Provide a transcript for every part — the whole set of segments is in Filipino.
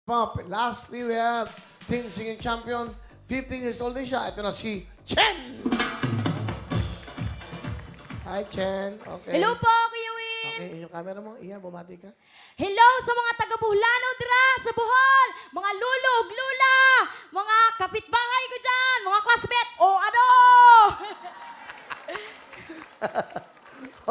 Pop. Lastly, we have Teen Singing Champion. 15 years old din siya. Ito na si Chen! Hi, Chen. Okay. Hello po, Kuya Will. Okay, yung camera mo. Iyan, bumati ka. Hello sa mga taga-Buhlano dira sa Bohol, mga lulog, lula, mga kapitbahay ko dyan, mga classmate, o ano?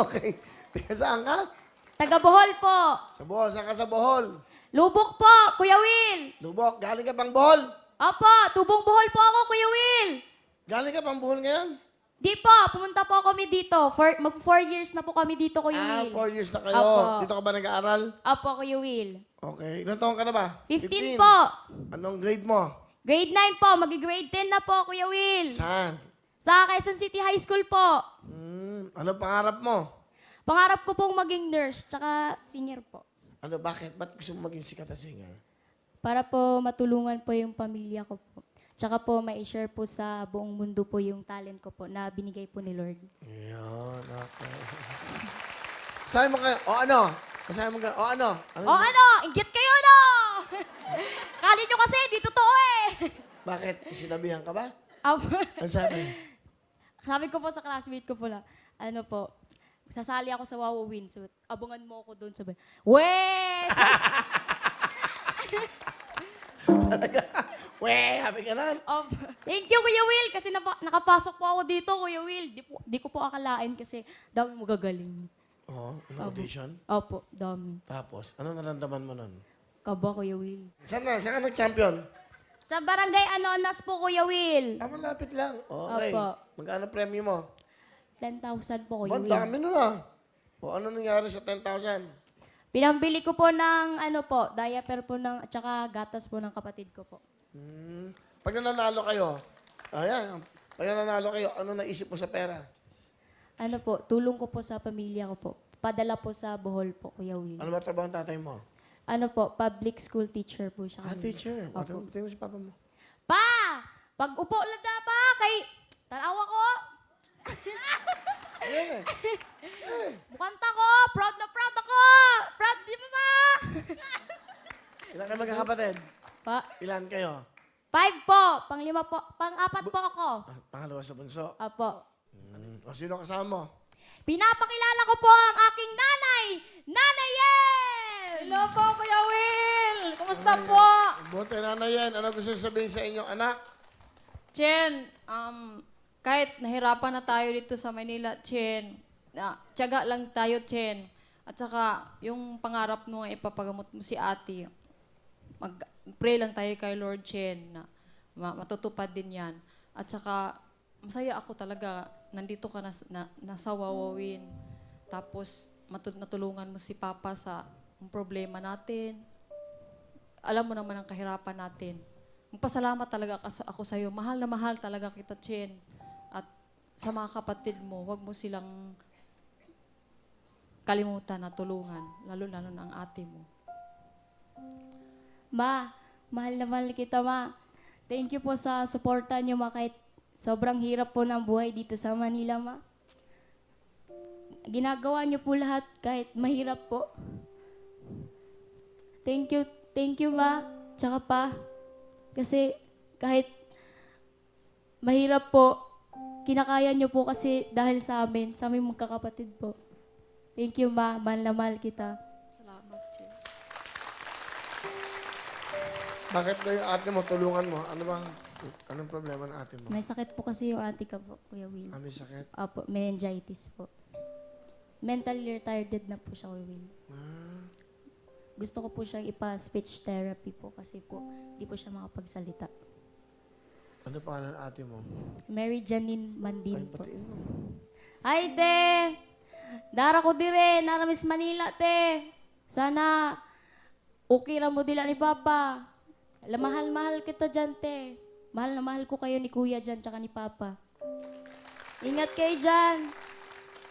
Okay. Teka, saan ka? Taga-Bohol po. Sa Bohol. Saan ka sa Bohol? Lubok po, Kuya Will. Lubok. Galing ka pang Bohol? Opo, tubong Bohol po ako, Kuya Will. Galing ka pang Bohol ngayon? Di po, pumunta po kami dito. Mag 4 years na po kami dito, Kuya Will. 4 years na kayo. Opo. Dito ka ba nag-aaral? Opo, Kuya Will. Okay. Ilan taon ka na ba? 15 po. Anong grade mo? Grade 9 po, mag-grade 10 na po, Kuya Will. Saan? Sa Quezon City High School po. Ano pangarap mo? Pangarap ko pong maging nurse, tsaka singer po. Ano, bakit? Ba't gusto mo maging sikat na singer? Para po matulungan po yung pamilya ko po. Tsaka po ma-share po sa buong mundo po yung talent ko po na binigay po ni Lord. Ayan, okay. Sabi mo kayo, o ano? Sabi mo kayo, o ano? O ano? Inggit kayo, no? Kali nyo kasi, di totoo eh. Bakit? Sinabihan ka ba? Apo. Ano sabi? Sabi ko po sa classmate ko po na, ano po, sasali ako sa Wawa Win. So, abangan mo ako doon. Sabi, weh! Weh, happy ka na? Thank you, Kuya Will, kasi nakapasok po ako dito, Kuya Will. Di ko po akalain kasi dami magagaling. Oo, audition. Opo, dami. Tapos, ano naramdaman mo nun? Kaba, Kuya Will. Saan ka nag-champion? Sa barangay Anonas po, Kuya Will. Malapit lang. Okay. Opo. Magkano premyo mo? 10,000 po, Ba, Kuya Will. dami nun ah. O ano nangyari sa 10,000? Pinambili ko po ng, diaper po ng, at saka gatas po ng kapatid ko po. Pag nanalo kayo, pag nanalo kayo, ano naisip mo sa pera? Ano po, tulong ko po sa pamilya ko po. Padala po sa Bohol po, Kuya Will. Ano ba trabaho ng tatay mo? Ano po, public school teacher po siya. Teacher. Opo. Tingnan mo si papa mo. Pa! Pag upo lang na pa, kay tanawa ko. Bukanta ko, proud na proud ako. Proud di ba pa? Ilan kayo magkakapatid? Pa, Ilan kayo? 5 po, pang-5 po, pang-4 po ako. Pangalawa sa bunso. Apo. O sino kasama mo? Pinapakilala ko po ang aking nanay, Nanay Yel! Hello po, Kuya Will! Kumusta po? Buti na yan. Ano gusto sabihin sa inyong anak? Chen, kahit nahirapan na tayo dito sa Manila, Chen, tiyaga lang tayo, Chen. At saka, yung pangarap mo, ipapagamot mo si ate, mag-pray lang tayo kay Lord Chen na matutupad din yan. At saka, masaya ako talaga, nandito ka nasa Wawawin. Tapos, natulungan mo si Papa sa problema natin. Alam mo naman ang kahirapan natin. Magpasalamat talaga ako sa iyo. Mahal na mahal talaga kita, Chen. At sa mga kapatid mo, huwag mo silang kalimutan na tulungan. Lalo-lalo na ang ate mo. Ma, mahal na mahal kita, Ma. Thank you po sa suporta niyo, Ma, kahit sobrang hirap po ng buhay dito sa Manila, Ma. Ginagawa niyo po lahat kahit mahirap po. Thank you, Ma. Tsaka pa, kasi kahit mahirap po, kinakaya niyo po kasi dahil sa amin magkakapatid po. Thank you, Ma. Mahal na mahal kita. Salamat, Chen. Bakit daw yung ate mo, tulungan mo? Anong problema ng ate mo? May sakit po kasi yung ate ko po, Kuya Will. Ano yung sakit? Apo, meningitis po. Mentally retarded na po siya, Kuya Will. Gusto ko po siyang ipa-speech therapy po kasi po di po siya makapagsalita. Ano pangalan ng ate mo? Mary Janine Mandin po. Batiin mo. Ay, te! Dara ko dire, nara Miss Manila, te. Sana okay ra mo dila ni Papa. Mahal-mahal kita dyan, te. Mahal na mahal ko kayo ni Kuya dyan, tsaka ni Papa. Ingat kayo dyan.